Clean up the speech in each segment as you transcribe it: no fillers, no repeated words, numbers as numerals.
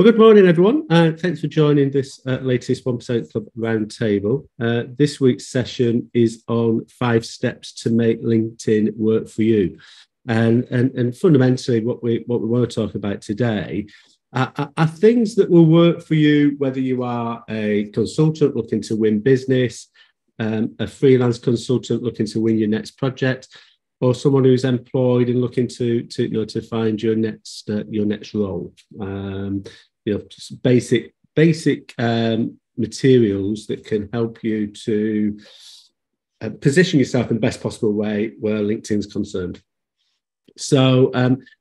Well, good morning, everyone. Thanks for joining this latest 1% Club Roundtable. This week's session is on 5 steps to make LinkedIn work for you. And fundamentally, what we want to talk about today are things that will work for you, whether you are a consultant looking to win business, a freelance consultant looking to win your next project, or someone who's employed and looking to find your next role. Just basic materials that can help you to position yourself in the best possible way where LinkedIn's concerned. So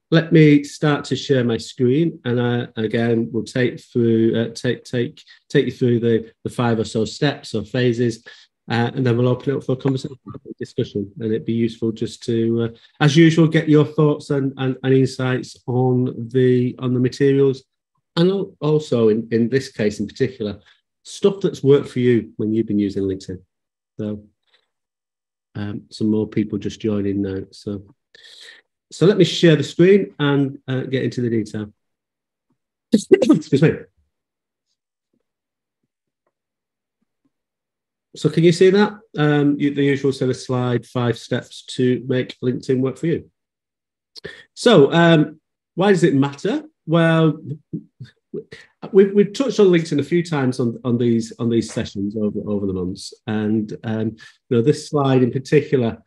let me start to share my screen, and again we'll take you through the 5 or so steps or phases. And then we'll open it up for a conversation, discussion, and it'd be useful just to, as usual, get your thoughts and insights on the materials, and also in this case in particular, stuff that's worked for you when you've been using LinkedIn. So some more people just joining now. So let me share the screen and get into the detail. Excuse me. So can you see that? The usual sort of slide, 5 steps to make LinkedIn work for you. So why does it matter? Well, we've touched on LinkedIn a few times on these sessions over the months, and this slide in particular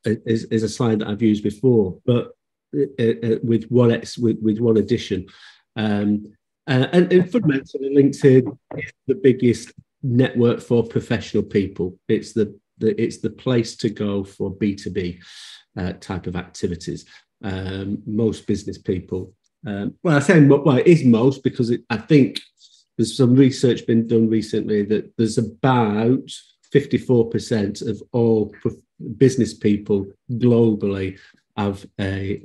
is a slide that I've used before, but with one addition. And fundamentally, LinkedIn is the biggest network for professional people. It's the place to go for B2B type of activities. Most business people, it is most, because I think there's some research been done recently that there's about 54% of all business people globally have a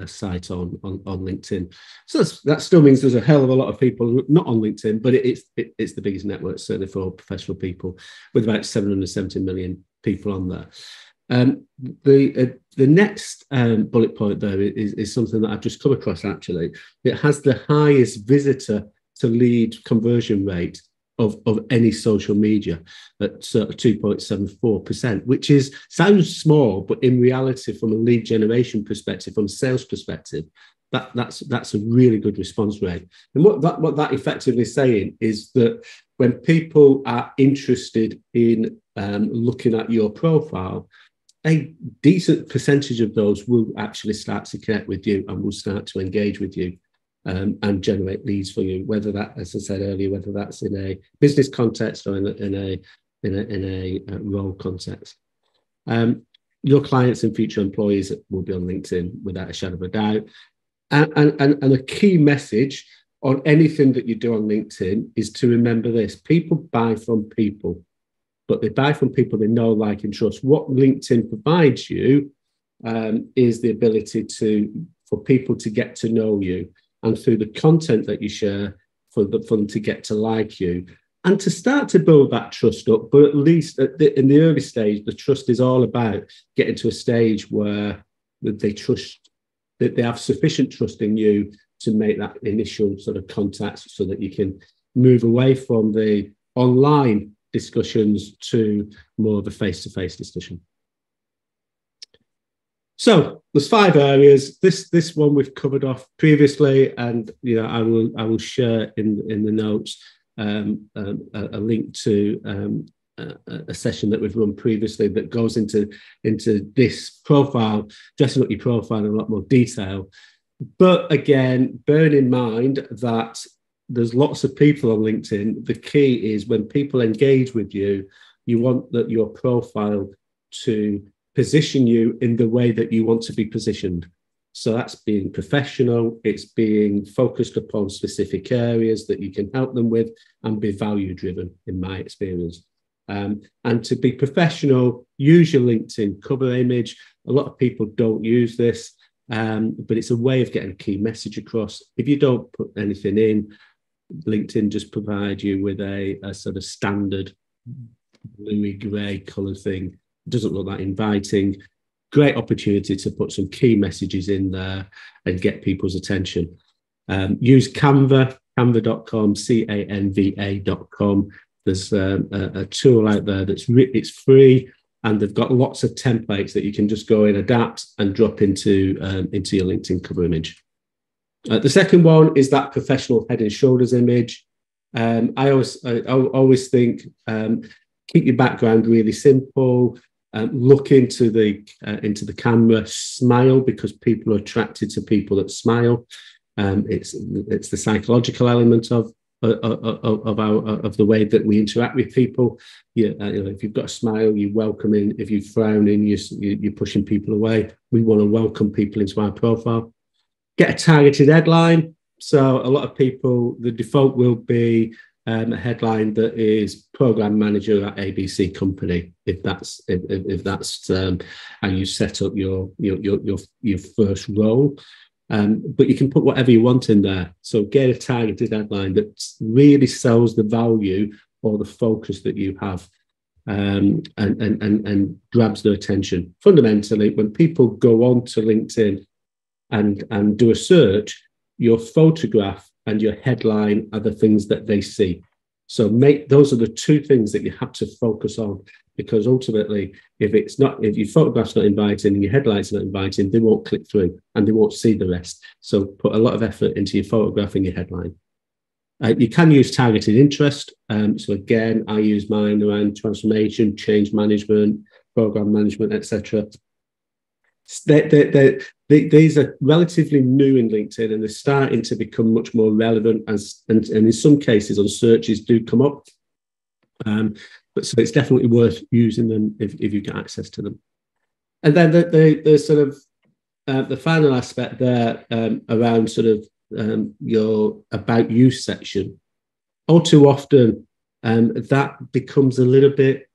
site on LinkedIn. So that still means there's a hell of a lot of people not on LinkedIn, but it's the biggest network, certainly for professional people, with about 770 million people on there. The next bullet point there is something that I've just come across, actually. It has the highest visitor to lead conversion rate of any social media at 2.74%, which sounds small, but in reality, from a lead generation perspective, from a sales perspective, that's a really good response rate. And what that effectively is saying is that when people are interested in looking at your profile, a decent percentage of those will actually start to connect with you and will start to engage with you. And generate leads for you, whether that, as I said earlier, whether that's in a business context or in a role context. Your clients and future employees will be on LinkedIn without a shadow of a doubt. And a key message on anything that you do on LinkedIn is to remember this: people buy from people, but they buy from people they know, like, and trust. What LinkedIn provides you is the ability for people to get to know you, and through the content that you share, for them to get to like you and to start to build that trust up. But at least in the early stage, the trust is all about getting to a stage where they trust, that they have sufficient trust in you to make that initial sort of contact, so that you can move away from the online discussions to more of a face-to-face discussion. So there's 5 areas. This one we've covered off previously, and I will share in the notes a link to a session that we've run previously that goes into this profile, dressing up your profile in a lot more detail. But again, bear in mind that there's lots of people on LinkedIn. The key is when people engage with you, you want that your profile to position you in the way that you want to be positioned. So that's being professional, it's being focused upon specific areas that you can help them with, and be value driven, in my experience. And to be professional, use your LinkedIn cover image. A lot of people don't use this, but it's a way of getting a key message across. If you don't put anything in, LinkedIn just provides you with a sort of standard bluey grey colour thing. Doesn't look that inviting. Great opportunity to put some key messages in there and get people's attention. Use Canva, canva.com, canva.com. There's a tool out there it's free, and they've got lots of templates that you can just go in, adapt, and drop into your LinkedIn cover image. The second one is that professional head and shoulders image. I always think keep your background really simple. Look into the camera, smile, because people are attracted to people that smile. It's the psychological element of the way that we interact with people. If you've got a smile, you're welcoming. If you're frowning, you're pushing people away. We want to welcome people into our profile. Get a targeted headline. So a lot of people, the default will be a headline that is program manager at ABC company, if that's how you set up your first role. But you can put whatever you want in there. So get a targeted headline that really sells the value or the focus that you have, and grabs their attention. Fundamentally, when people go on to LinkedIn and do a search, your photograph and your headline are the things that they see. So those are the two things that you have to focus on, because ultimately, if your photograph's not inviting and your headline's not inviting, they won't click through and they won't see the rest. So put a lot of effort into your photograph and your headline. You can use targeted interest. So again, I use mine around transformation, change management, program management, etc. These are relatively new in LinkedIn, and they're starting to become much more relevant, and in some cases on searches do come up. But so it's definitely worth using them if you get access to them. And then the sort of the final aspect there around sort of your about you section. All too often that becomes a little bit,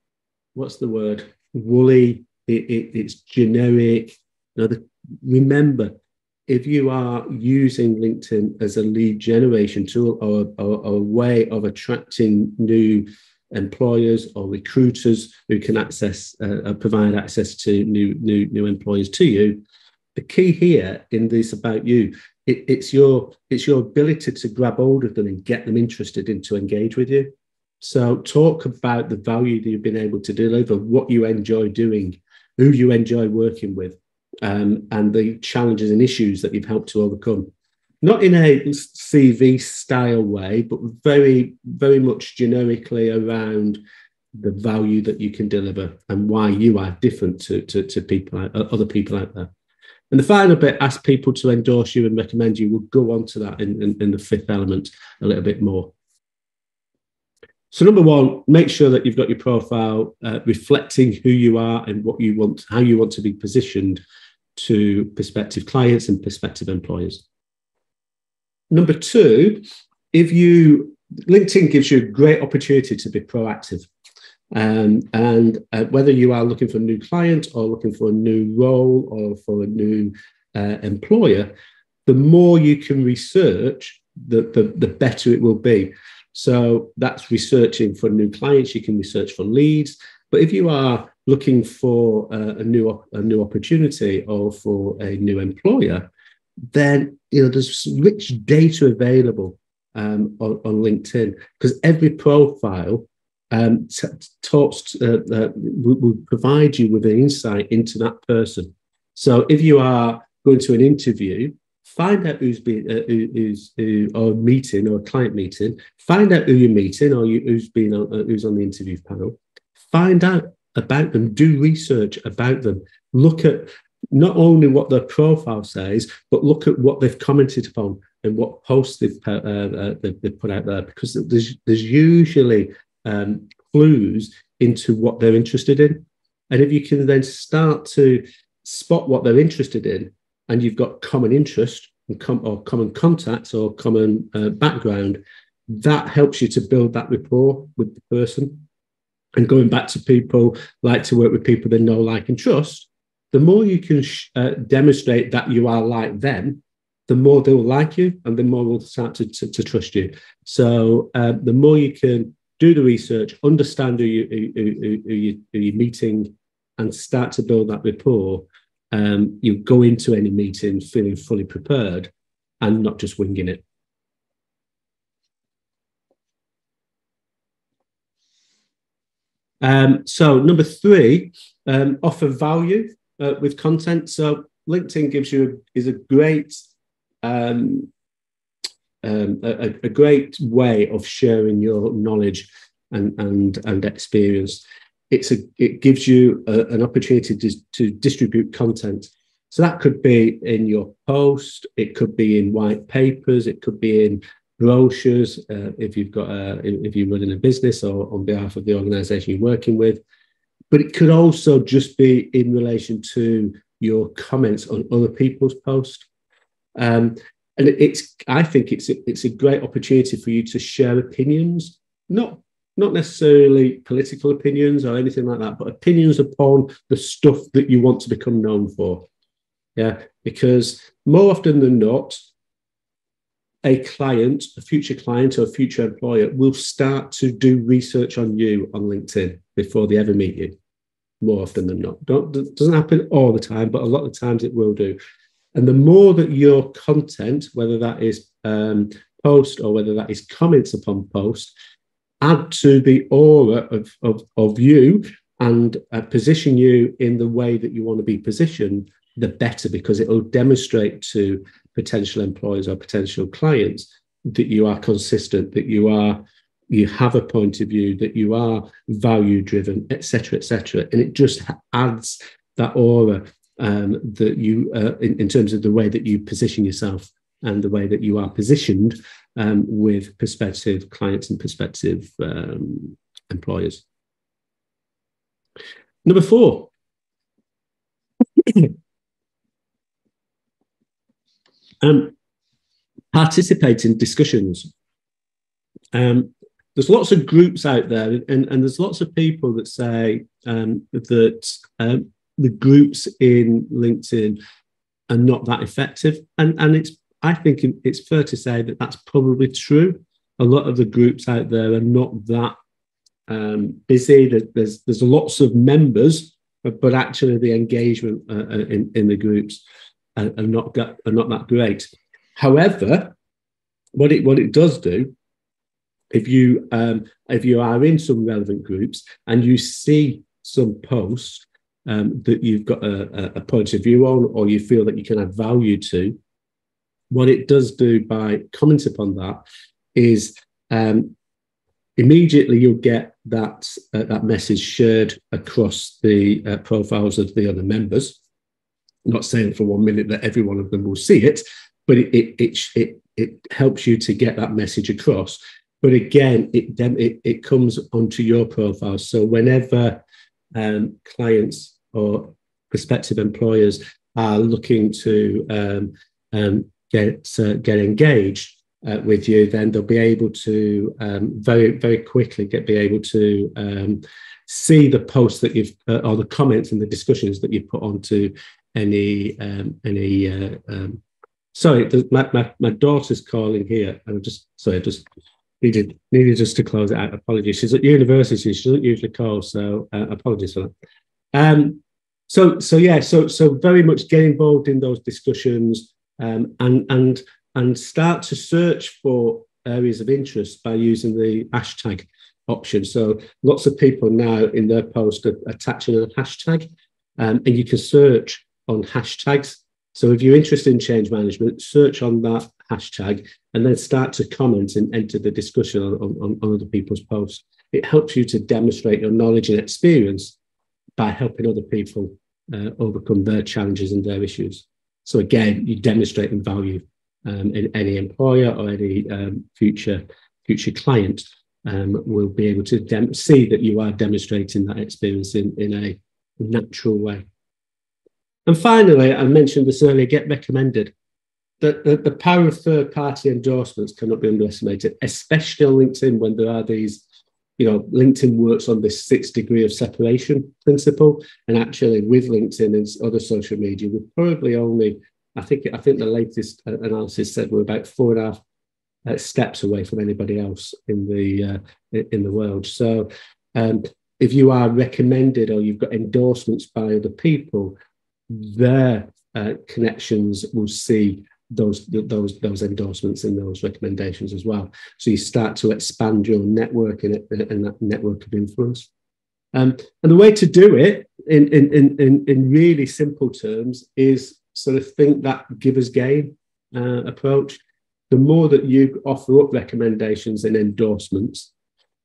what's the word, woolly. It's generic. Remember, if you are using LinkedIn as a lead generation tool or a way of attracting new employers or recruiters who can provide access to new employers to you, the key here in this about you, it's your ability to grab hold of them and get them interested in to engage with you. So talk about the value that you've been able to deliver, what you enjoy doing, who you enjoy working with, and the challenges and issues that you've helped to overcome. Not in a CV style way, but very, very much generically around the value that you can deliver and why you are different to other people out there. And the final bit, ask people to endorse you and recommend you. We'll go on to that in the fifth element a little bit more. So number one, make sure that you've got your profile reflecting who you are and what you want, how you want to be positioned to prospective clients and prospective employers. Number two, LinkedIn gives you a great opportunity to be proactive. And whether you are looking for a new client or looking for a new role or for a new employer, the more you can research, the better it will be. So that's researching for new clients. You can research for leads. But if you are looking for a new opportunity or for a new employer, then there's rich data available on LinkedIn, because every profile will provide you with an insight into that person. So if you are going to an interview, find out or a meeting or a client meeting, find out who you're meeting or who's on the interview panel, find out about them, do research about them, look at not only what their profile says, but look at what they've commented upon and what posts they've put out there, because there's usually clues into what they're interested in. And if you can then start to spot what they're interested in, and you've got common interest or common contacts or common background, that helps you to build that rapport with the person. And going back to people, like to work with people they know, like, and trust, the more you can demonstrate that you are like them, the more they will like you and the more will start to trust you. So the more you can do the research, understand who you're meeting, and start to build that rapport, you go into any meeting feeling fully prepared, and not just winging it. So number 3, offer value with content. So LinkedIn is a great a great way of sharing your knowledge and experience. It gives you an opportunity to distribute content. So that could be in your post, it could be in white papers, it could be in brochures if you're running a business or on behalf of the organisation you're working with. But it could also just be in relation to your comments on other people's posts. And I think it's a great opportunity for you to share opinions, not necessarily political opinions or anything like that, but opinions upon the stuff that you want to become known for. Yeah, because more often than not, a future client or a future employer will start to do research on you on LinkedIn before they ever meet you. More often than not. Doesn't happen all the time, but a lot of times it will do. And the more that your content, whether that is post or whether that is comments upon post, add to the aura of you and position you in the way that you want to be positioned, the better, because it will demonstrate to potential employers or potential clients that you are consistent, that you have a point of view, that you are value driven, etc., etc. And it just adds that aura that you, in terms of the way that you position yourself and the way that you are positioned with prospective clients and prospective employers. Number 4. Participate in discussions. There's lots of groups out there, and there's lots of people that say that the groups in LinkedIn are not that effective, and I think it's fair to say that that's probably true. A lot of the groups out there are not that busy. There's lots of members, but actually the engagement in the groups are not that great. However, what it does do, if you are in some relevant groups and you see some posts that you've got a point of view on, or you feel that you can add value to, what it does do by commenting upon that is immediately you'll get that message shared across the profiles of the other members. I'm not saying for 1 minute that every one of them will see it, but it helps you to get that message across. But again, it comes onto your profile. So whenever clients or prospective employers are looking to get engaged with you, then they'll be able to very, very quickly be able to see the posts that you've or the comments and the discussions that you've put onto any sorry, my daughter's calling here, and I just needed just to close it out. Apologies. She's at university. She doesn't usually call, so apologies for that. So very much get involved in those discussions and start to search for areas of interest by using the hashtag option. So lots of people now in their post are attaching a hashtag, and you can search on hashtags. So if you're interested in change management, search on that hashtag and then start to comment and enter the discussion on other people's posts. It helps you to demonstrate your knowledge and experience by helping other people overcome their challenges and their issues. So again, you're demonstrating value in any employer or any future client will be able to see that you are demonstrating that experience in a natural way. And finally, I mentioned this earlier, get recommended. The power of third-party endorsements cannot be underestimated, especially on LinkedIn when there are these, LinkedIn works on this 6 degree of separation principle. And actually with LinkedIn and other social media, we're probably only, I think the latest analysis said we're about 4.5 steps away from anybody else in the world. So if you are recommended or you've got endorsements by other people, their connections will see those endorsements and those recommendations as well. So you start to expand your network and that network of influence. And the way to do it in really simple terms is sort of think that givers gain approach. The more that you offer up recommendations and endorsements,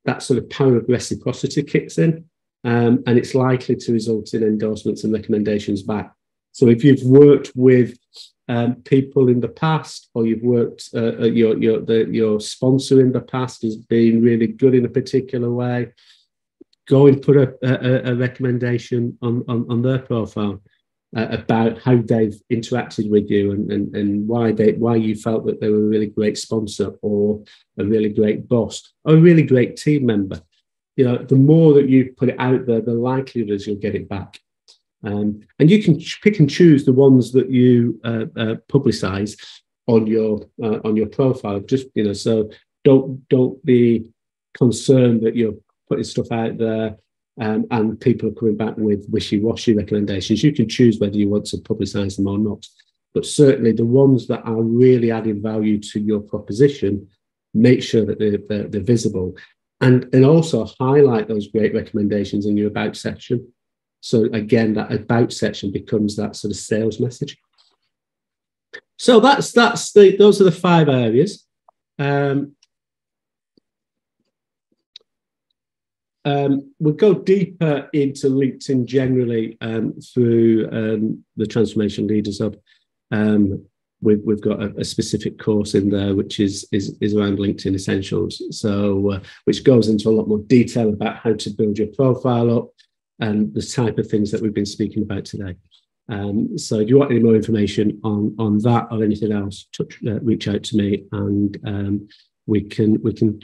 that sort of power of reciprocity kicks in, and it's likely to result in endorsements and recommendations back. So if you've worked with people in the past, or you've worked your sponsor in the past has been really good in a particular way, go and put a recommendation on their profile about how they've interacted with you and why you felt that they were a really great sponsor or a really great boss or a really great team member. The more that you put it out there, the likelihood is you'll get it back. And you can pick and choose the ones that you publicize on your profile. Just so don't be concerned that you're putting stuff out there and people are coming back with wishy-washy recommendations. You can choose whether you want to publicize them or not. But certainly the ones that are really adding value to your proposition, make sure that they're visible, and also highlight those great recommendations in your about section. So again, that about section becomes that sort of sales message. So those are the 5 areas. We'll go deeper into LinkedIn generally through the Transformation Leaders Hub. We've got a specific course in there which is around LinkedIn Essentials, so which goes into a lot more detail about how to build your profile up and the type of things that we've been speaking about today. So if you want any more information on that or anything else, reach out to me and we can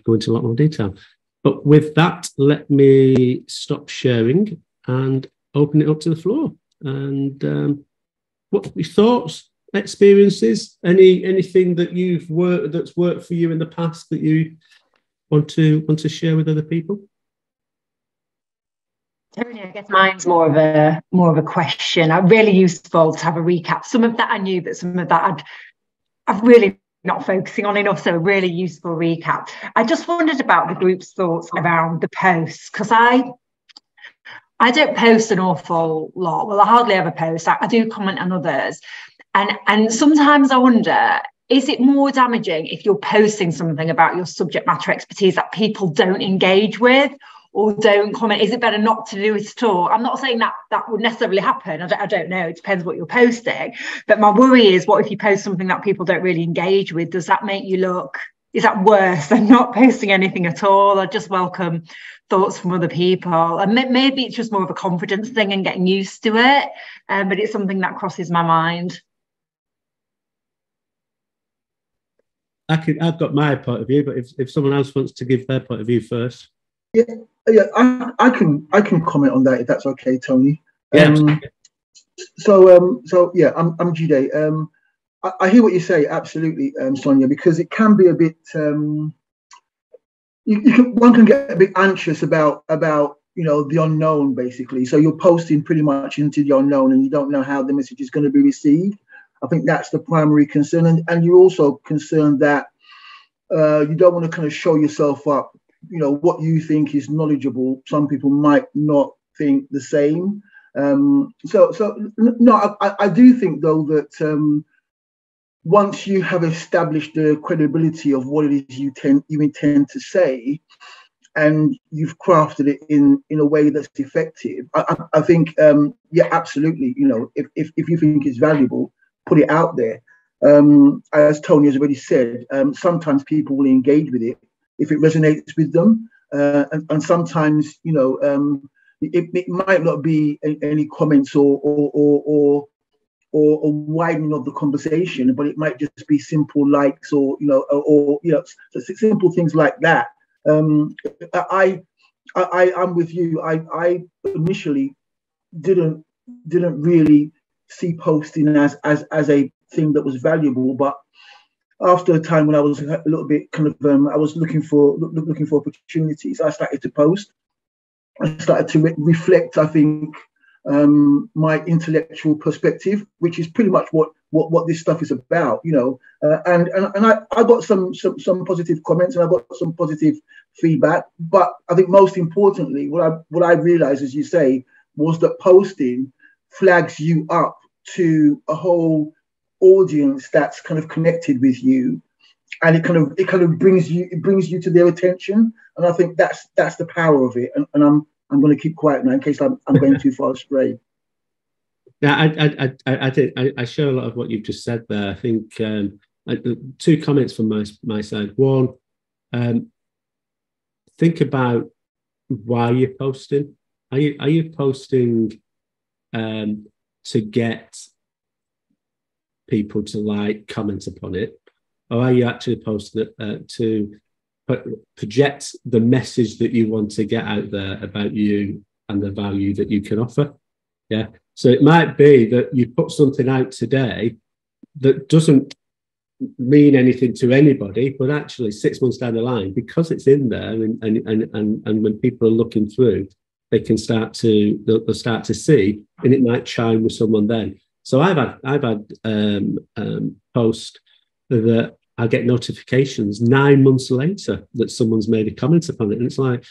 go into a lot more detail. But with that, let me stop sharing and open it up to the floor. And what are your thoughts, experiences, anything that that's worked for you in the past that you want to share with other people? Tony, I guess mine's more of a question. Really useful to have a recap. Some of that I knew, but some of that I've really not focusing on enough, so a really useful recap. I just wondered about the group's thoughts around the posts, because I don't post an awful lot. Well, I hardly ever post. I do comment on others. And sometimes I wonder, is it more damaging if you're posting something about your subject matter expertise that people don't engage with or don't comment? Is it better not to do it at all? I'm not saying that would necessarily happen. I don't know. It depends what you're posting. But my worry is, what if you post something that people don't really engage with? Does that make you look, is that worse than not posting anything at all? I just welcome thoughts from other people. And maybe it's just more of a confidence thing and getting used to it. But it's something that crosses my mind. I've got my point of view, but if someone else wants to give their point of view first. Yeah, I can comment on that if that's okay, Tony. Yeah. So yeah, I'm Jide. I hear what you say, absolutely, Sonia, because it can be a bit. One can get a bit anxious about the unknown, basically. So you're posting pretty much into the unknown, and you don't know how the message is going to be received. I think that's the primary concern, and you're also concerned that you don't want to kind of show yourself up. What you think is knowledgeable, some people might not think the same. No, I do think though that once you have established the credibility of what it is you intend to say, and you've crafted it in a way that's effective, I think yeah, absolutely. If you think it's valuable, put it out there. As Tony has already said, sometimes people will engage with it if it resonates with them, and sometimes it might not be any comments or widening of the conversation, but it might just be simple likes or simple things like that. I'm with you. I initially didn't really see posting as a thing that was valuable, but after a time when I was a little bit kind of, I was looking for opportunities, I started to post. I started to reflect, I think, my intellectual perspective, which is pretty much what this stuff is about, you know. And I got some positive comments, and I got some positive feedback. But I think most importantly, what I realized, as you say, was that posting flags you up to a whole audience that's kind of connected with you, and it kind of brings you to their attention. And I think that's the power of it. And I'm going to keep quiet now in case I'm going too far astray. Yeah, I share a lot of what you've just said there. I think two comments from my side. One, think about why you're posting. Are you posting to get people to like, comment upon it, or are you actually posting it to project the message that you want to get out there about you and the value that you can offer? Yeah. So it might be that you put something out today that doesn't mean anything to anybody, but actually 6 months down the line, because it's in there, and when people are looking through, they'll start to see, and it might chime with someone then. So I've had posts that I get notifications 9 months later that someone's made a comment upon it, and it's like,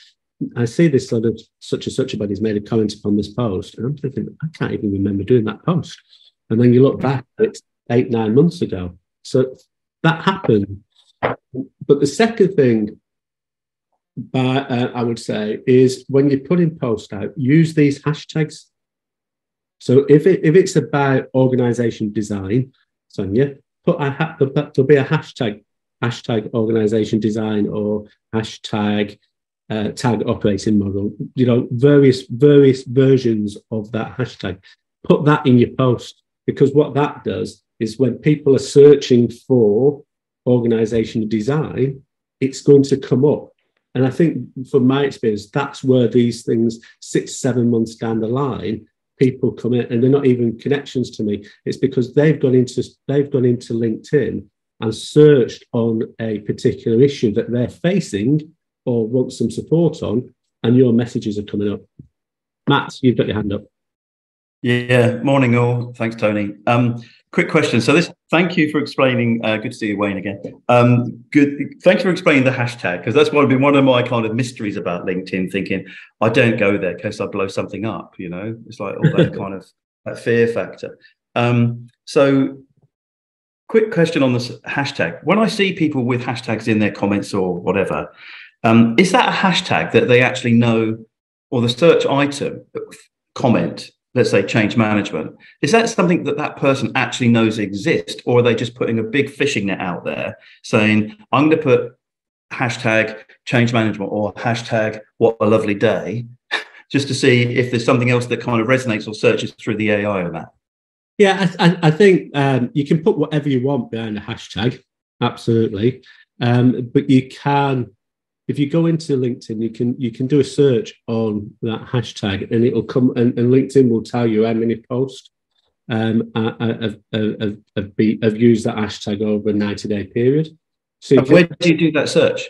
I see this sort of such and such body's made a comment upon this post, and I'm thinking, I can't even remember doing that post. And then you look back, it's 8-9 months ago. So that happened. But the second thing I would say is, when you're putting posts out, use these hashtags. So if it's about organization design, Sonia, there'll be a hashtag organization design, or hashtag tag operating model, you know, various versions of that hashtag. Put that in your post, because what that does is, when people are searching for organization design, it's going to come up. And I think, from my experience, that's where these things 6-7 months down the line, people come in, and they're not even connections to me. It's because they've gone into LinkedIn and searched on a particular issue that they're facing or want some support on, and your messages are coming up. Matt, you've got your hand up. Yeah, morning all. Thanks, Tony. Quick question. So thank you for explaining. Good to see you, Wayne, again. Thanks for explaining the hashtag, because that's been one of my kind of mysteries about LinkedIn. Thinking I don't go there in case I blow something up. You know, it's like all that kind of that fear factor. So, quick question on this hashtag. When I see people with hashtags in their comments or whatever, is that a hashtag that they actually know, or the search item comment? Let's say change management. Is that something that person actually knows exists, or are they just putting a big fishing net out there saying, I'm going to put hashtag change management or hashtag what a lovely day, just to see if there's something else that kind of resonates or searches through the AI on that? Yeah, I think you can put whatever you want behind a hashtag, absolutely. But you can, if you go into LinkedIn, you can do a search on that hashtag, and it'll come, and LinkedIn will tell you how many posts have used that hashtag over a 90-day period. So where do you do that search?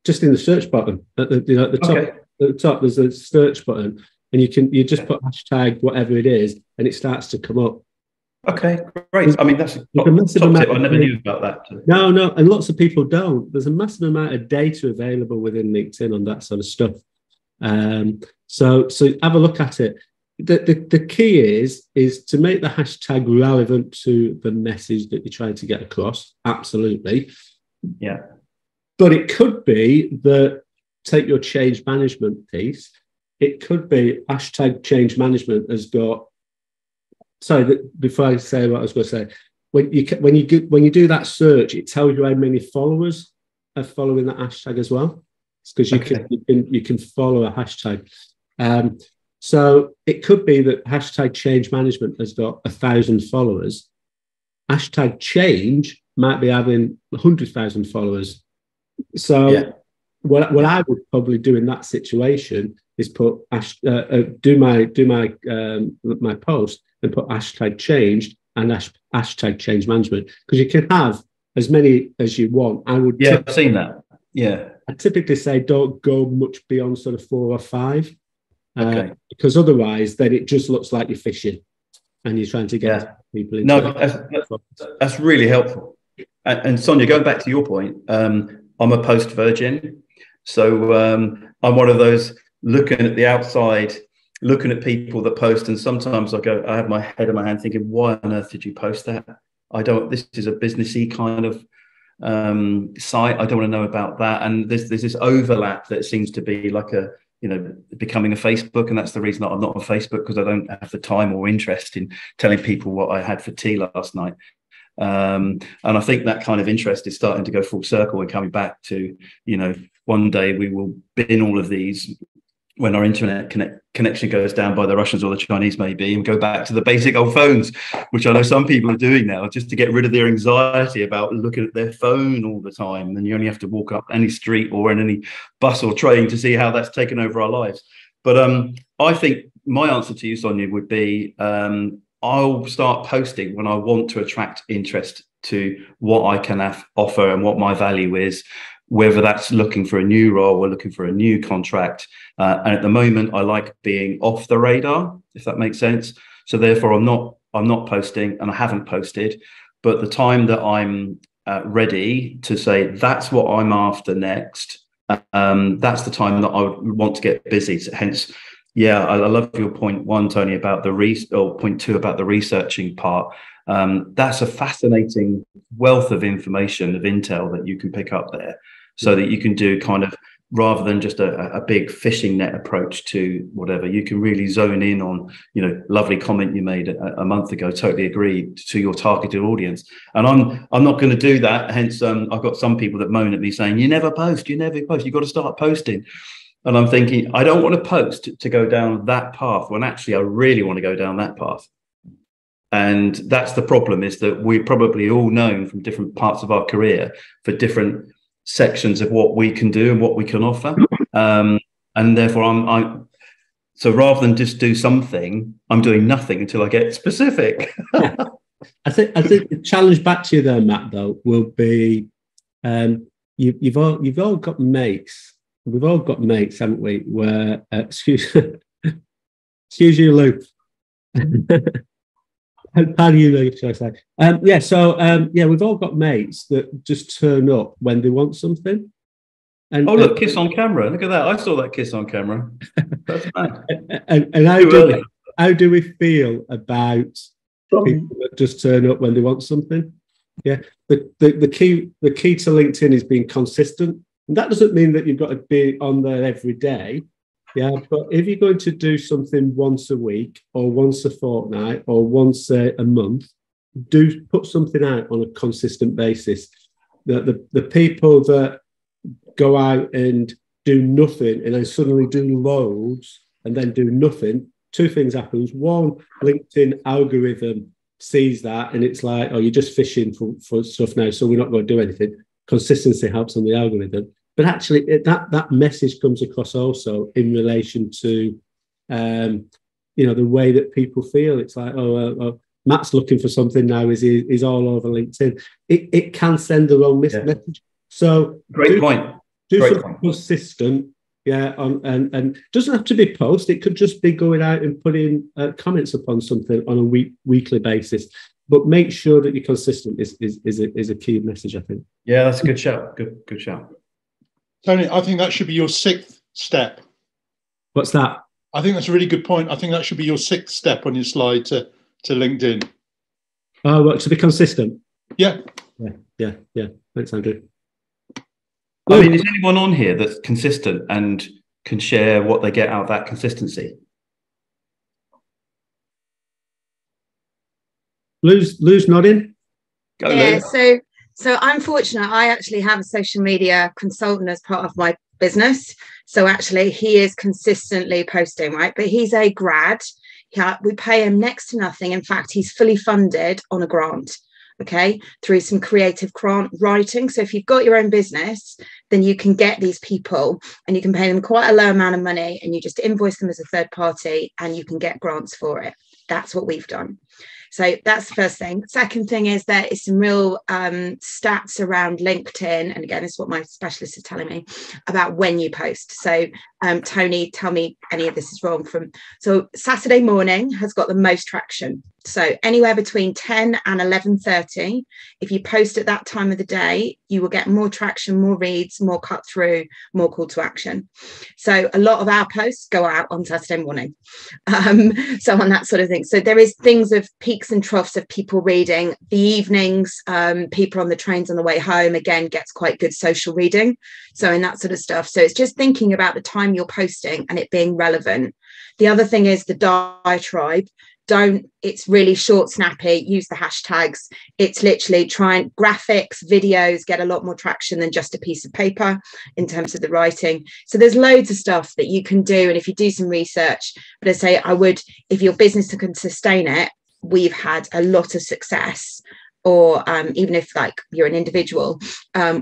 Just in the search button at the top. Okay. At the top, there's a search button, and you just put hashtag whatever it is, and it starts to come up. Okay, great. I mean, that's a top tip. I never knew about that. No, and lots of people don't. There's a massive amount of data available within LinkedIn on that sort of stuff. So have a look at it. The key is to make the hashtag relevant to the message that you're trying to get across. Absolutely. Yeah. But it could be that, take your change management piece. It could be hashtag change management has got. Sorry, before I say what I was going to say, when you do that search, it tells you how many followers are following that hashtag as well. It's because you can follow a hashtag. So it could be that hashtag change management has got 1,000 followers. Hashtag change might be having 100,000 followers. So what I would probably do in that situation is put do my post and put hashtag changed and hashtag change management, because you can have as many as you want. I've seen that. Yeah, I typically say don't go much beyond sort of 4 or 5. Because otherwise, then it just looks like you're fishing and you're trying to get people into that's really helpful. And Sonia, going back to your point, I'm a post virgin, so I'm one of those looking at the outside, looking at people that post, and sometimes I have my head in my hand thinking, why on earth did you post that? This is a businessy kind of site. I don't want to know about that. And there's this overlap that seems to be like becoming a Facebook, and that's the reason that I'm not on Facebook, because I don't have the time or interest in telling people what I had for tea last night. And I think that kind of interest is starting to go full circle and coming back to, one day we will bin all of these when our internet connection goes down by the Russians or the Chinese maybe, and go back to the basic old phones, which I know some people are doing now, just to get rid of their anxiety about looking at their phone all the time. And you only have to walk up any street or in any bus or train to see how that's taken over our lives. But I think my answer to you, Sonia, would be I'll start posting when I want to attract interest to what I can offer and what my value is, whether that's looking for a new role or looking for a new contract. And at the moment, I like being off the radar, if that makes sense. So therefore, I'm not posting, and I haven't posted. But the time that I'm ready to say that's what I'm after next, that's the time that I would want to get busy. So hence, I love your point one, Tony, about point two about the researching part. That's a fascinating wealth of information, of intel that you can pick up there, so that you can do kind of, rather than just a big fishing net approach to whatever, you can really zone in on, lovely comment you made a month ago, totally agree, to your targeted audience. And I'm not going to do that. Hence, I've got some people that moan at me saying, you never post, you've got to start posting. And I'm thinking, I don't want to post to go down that path when actually I really want to go down that path. And that's the problem, is that we're probably all known from different parts of our career for different sections of what we can do and what we can offer. And therefore so rather than just do something, I'm doing nothing until I get specific. I think the challenge back to you there, Matt, though, will be you've all got mates. We've all got mates, haven't we? Where excuse you, Luke. Pardon you, Luke, should I say? We've all got mates that just turn up when they want something. And look, kiss on camera. Look at that. I saw that kiss on camera. That's mad. And how do we feel about people that just turn up when they want something? Yeah. The key to LinkedIn is being consistent. And that doesn't mean that you've got to be on there every day. Yeah, but if you're going to do something once a week or once a fortnight or once a month, do put something out on a consistent basis. The people that go out and do nothing and then suddenly do loads and then do nothing, two things happens. One, LinkedIn algorithm sees that and it's like, oh, you're just fishing for stuff now, so we're not going to do anything. Consistency helps on the algorithm. But actually, that message comes across also in relation to, the way that people feel. It's like, Matt's looking for something now. Is all over LinkedIn. It can send the wrong message. So great point. Do something consistent. Yeah, and doesn't have to be post. It could just be going out and putting comments upon something on a weekly basis. But make sure that you're consistent is a key message, I think. Yeah, that's a good shout. Good shout. Tony, I think that should be your sixth step. What's that? I think that's a really good point. I think that should be your sixth step on your slide to LinkedIn. Oh, well, to be consistent. Yeah. Thanks, Andrew. I mean, is anyone on here that's consistent and can share what they get out of that consistency? Lou's nodding. Go, Lou. So I'm fortunate. I actually have a social media consultant as part of my business. So actually he is consistently posting, right? But he's a grad. We pay him next to nothing. In fact, he's fully funded on a grant, okay, through some creative grant writing. So if you've got your own business, then you can get these people and you can pay them quite a low amount of money and you just invoice them as a third party and you can get grants for it. That's what we've done. So that's the first thing. Second thing is there is some real stats around LinkedIn. And again, this is what my specialist is telling me about when you post. So Tony, tell me any of this is wrong. So Saturday morning has got the most traction. So anywhere between 10 and 11:30, if you post at that time of the day, you will get more traction, more reads, more cut through, more call to action. So a lot of our posts go out on Saturday morning. So on that sort of thing. So there is things of peaks and troughs of people reading. The evenings, people on the trains on the way home, again, gets quite good social reading. So in that sort of stuff. So it's just thinking about the time you're posting and it being relevant. The other thing is the diatribe. It's really short, snappy, use the hashtags. It's literally graphics, videos get a lot more traction than just a piece of paper in terms of the writing. So there's loads of stuff that you can do. And if you do some research, but I say if your business can sustain it, we've had a lot of success. Or even if like you're an individual,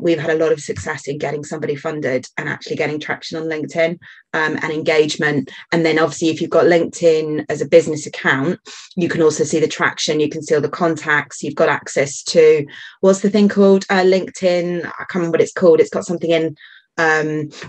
we've had a lot of success in getting somebody funded and actually getting traction on LinkedIn and engagement. And then obviously if you've got LinkedIn as a business account, you can also see the traction, you can see all the contacts, you've got access to, what's the thing called? LinkedIn, I can't remember what it's called. It's got something in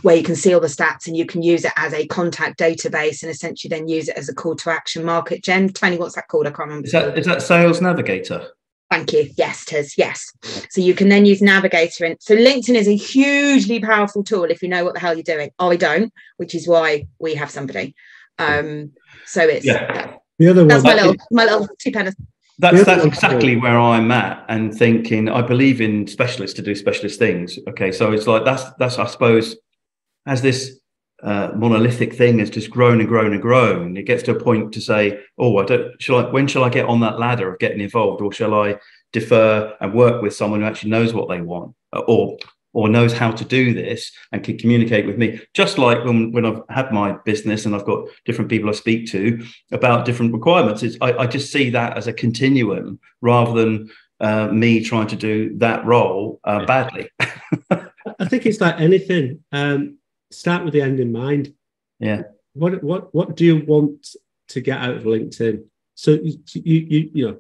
where you can see all the stats and you can use it as a contact database and essentially then use it as a call to action market gen. Tony, what's that called? I can't remember. Is that Sales Navigator? Thank you. Yes, it is. Yes. So you can then use Navigator. And so LinkedIn is a hugely powerful tool if you know what the hell you're doing. I don't, which is why we have somebody. So it's the other that's one. my little 2 pence. That's exactly where I'm at and thinking. I believe in specialists to do specialist things. Okay, so it's like that's I suppose as this monolithic thing has just grown and grown and grown, it gets to a point to say, when shall I get on that ladder of getting involved, or shall I defer and work with someone who actually knows what they want or knows how to do this and can communicate with me, just like when I've had my business and I've got different people I speak to about different requirements. I just see that as a continuum rather than me trying to do that role badly. I think it's like anything. Start with the end in mind. Yeah. What do you want to get out of LinkedIn? So you know,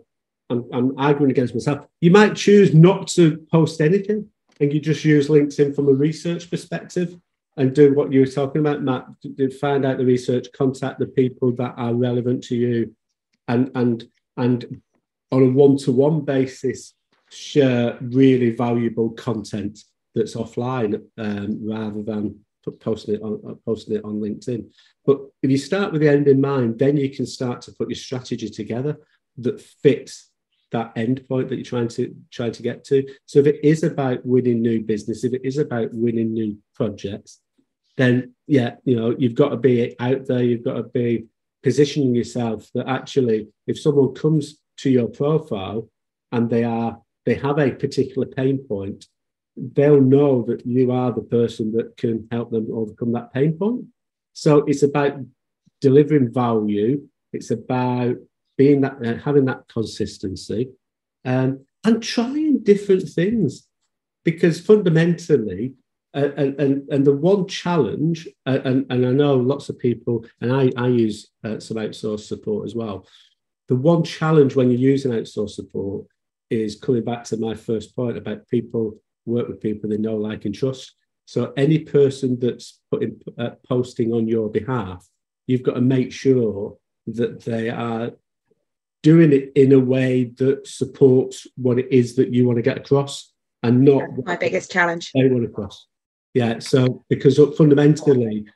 I'm arguing against myself. You might choose not to post anything, and you just use LinkedIn from a research perspective and do what you were talking about, Matt. Find out the research, contact the people that are relevant to you, and on a one-to-one basis, share really valuable content that's offline rather than posting it on LinkedIn. But if you start with the end in mind, then you can start to put your strategy together that fits that end point that you're trying to get to. So if it is about winning new business, if it is about winning new projects, then you've got to be out there. You've got to be positioning yourself that actually, if someone comes to your profile and they have a particular pain point, they'll know that you are the person that can help them overcome that pain point. So it's about delivering value. It's about being that, having that consistency, and trying different things, because fundamentally, and the one challenge, and I know lots of people, and I use some outsourced support as well. The one challenge when you're using outsourced support is coming back to my first point about people work with people they know, like, and trust. So any person that's posting on your behalf, you've got to make sure that they are doing it in a way that supports what it is that you want to get across, and not my biggest challenge they want across. Yeah. So because fundamentally,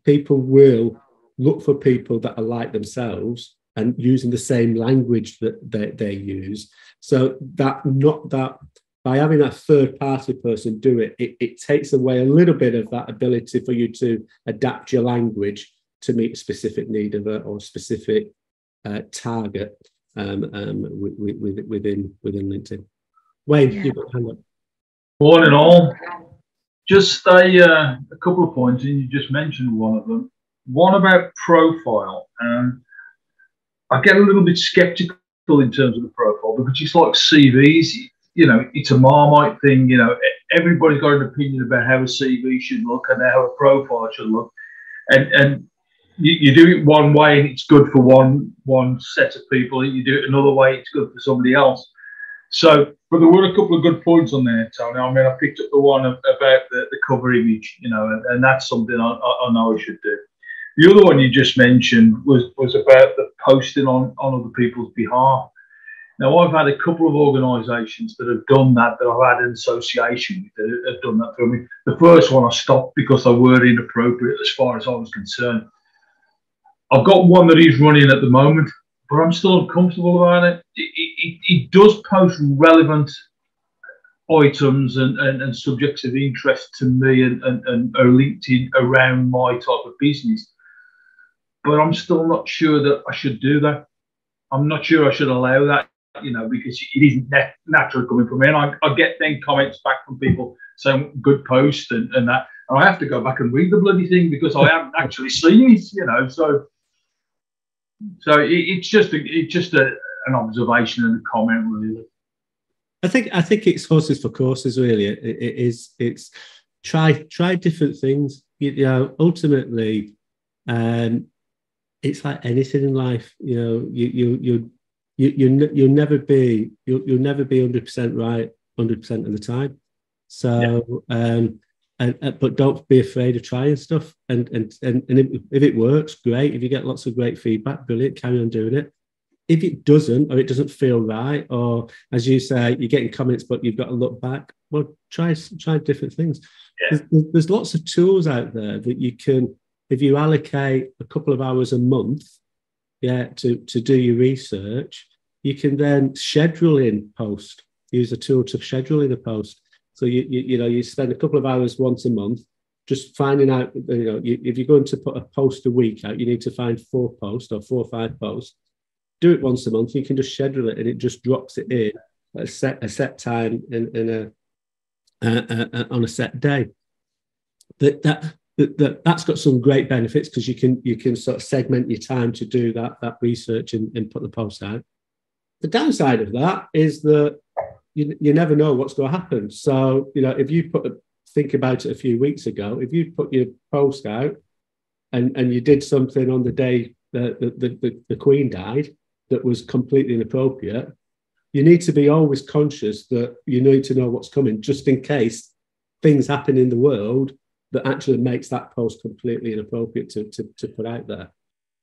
people will look for people that are like themselves and using the same language that they use. So by having that third party person do it, it takes away a little bit of that ability for you to adapt your language to meet a specific need or specific target within LinkedIn. Wayne, you've got a hand up. Morning all. Just a couple of points, and you just mentioned one of them. One about profile, and I get a little bit skeptical in terms of the profile, because it's like CVs. It's a Marmite thing. Everybody's got an opinion about how a CV should look and how a profile should look, and you do it one way and it's good for one set of people. You do it another way, it's good for somebody else. So, but there were a couple of good points on there, Tony. I mean, I picked up the one about the cover image, you know, and that's something I know I should do. The other one you just mentioned was about the posting on other people's behalf. Now, I've had a couple of organisations that have done that I've had an association with that have done that for me. The first one I stopped because they were inappropriate as far as I was concerned. I've got one that is running at the moment, but I'm still uncomfortable about it. It does post relevant items and subjects of interest to me and are linked in around my type of business. But I'm still not sure that I should do that. I'm not sure I should allow that, you know, because it isn't natural coming from me. And I get then comments back from people saying good post and that. And I have to go back and read the bloody thing because I haven't actually seen it, you know. So it's just an observation and a comment, really. I think it's horses for courses, really. It's try different things. You know, ultimately, it's like anything in life. You know, you'll never be 100% right 100% of the time. So, but don't be afraid of trying stuff. And if it works, great. If you get lots of great feedback, brilliant. Carry on doing it. If it doesn't, or it doesn't feel right, or as you say, you're getting comments, but you've got to look back. Well, try different things. Yeah. There's lots of tools out there that you can. If you allocate a couple of hours a month, to do your research, you can then schedule in post. Use a tool to schedule in a post. So you spend a couple of hours once a month just finding out. You know, if you're going to put a post a week out, you need to find 4 posts or 4 or 5 posts. Do it once a month. You can just schedule it, and it just drops it in at a set time on a set day. That's got some great benefits because you can sort of segment your time to do that research and put the post out. The downside of that is that you never know what's going to happen. So, you know, if you think about it a few weeks ago, if you put your post out and you did something on the day that the Queen died that was completely inappropriate, you need to be always conscious that you need to know what's coming just in case things happen in the world that actually makes that post completely inappropriate to put out there.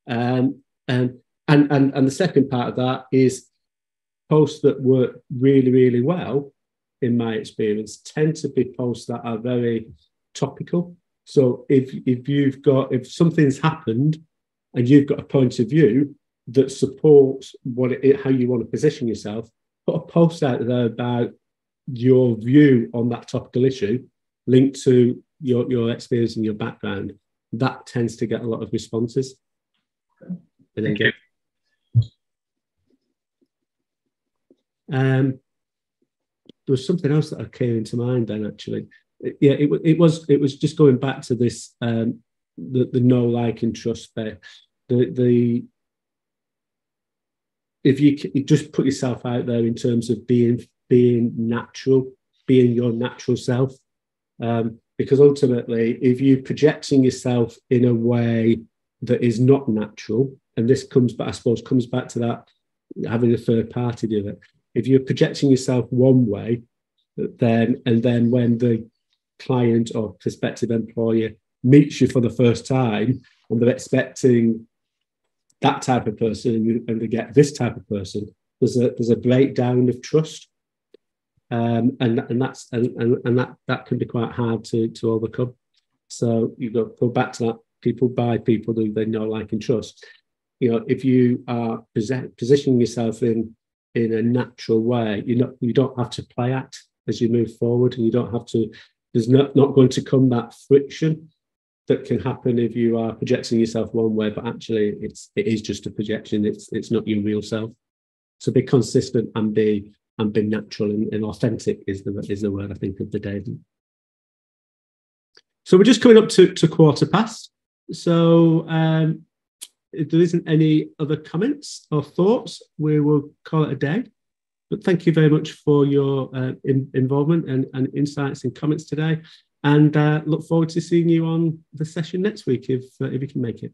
And the second part of that is posts that work really, really well, in my experience, tend to be posts that are very topical. So if something's happened and you've got a point of view that supports how you want to position yourself, put a post out there about your view on that topical issue linked to your experience and your background. That tends to get a lot of responses. And then there was something else that came into mind then, actually. Yeah, it was just going back to this the know, like, and trust bit. If you just put yourself out there in terms of being natural, being your natural self, because ultimately, if you're projecting yourself in a way that is not natural, and this comes back to that having a third party do it. If you're projecting yourself one way, then when the client or prospective employer meets you for the first time and they're expecting that type of person and they get this type of person, there's a breakdown of trust, and that can be quite hard to overcome. So you go back to that. People buy people who they know, like, and trust. You know, if you are positioning yourself in a natural way, you don't have to play act as you move forward, and you don't have to. There's not going to come that friction that can happen if you are projecting yourself one way, but actually it is just a projection. It's not your real self. So be consistent and be natural and authentic is the word I think of the day. So we're just coming up to 1:15. So if there isn't any other comments or thoughts, we will call it a day. But thank you very much for your involvement and insights and comments today. And look forward to seeing you on the session next week if you can make it.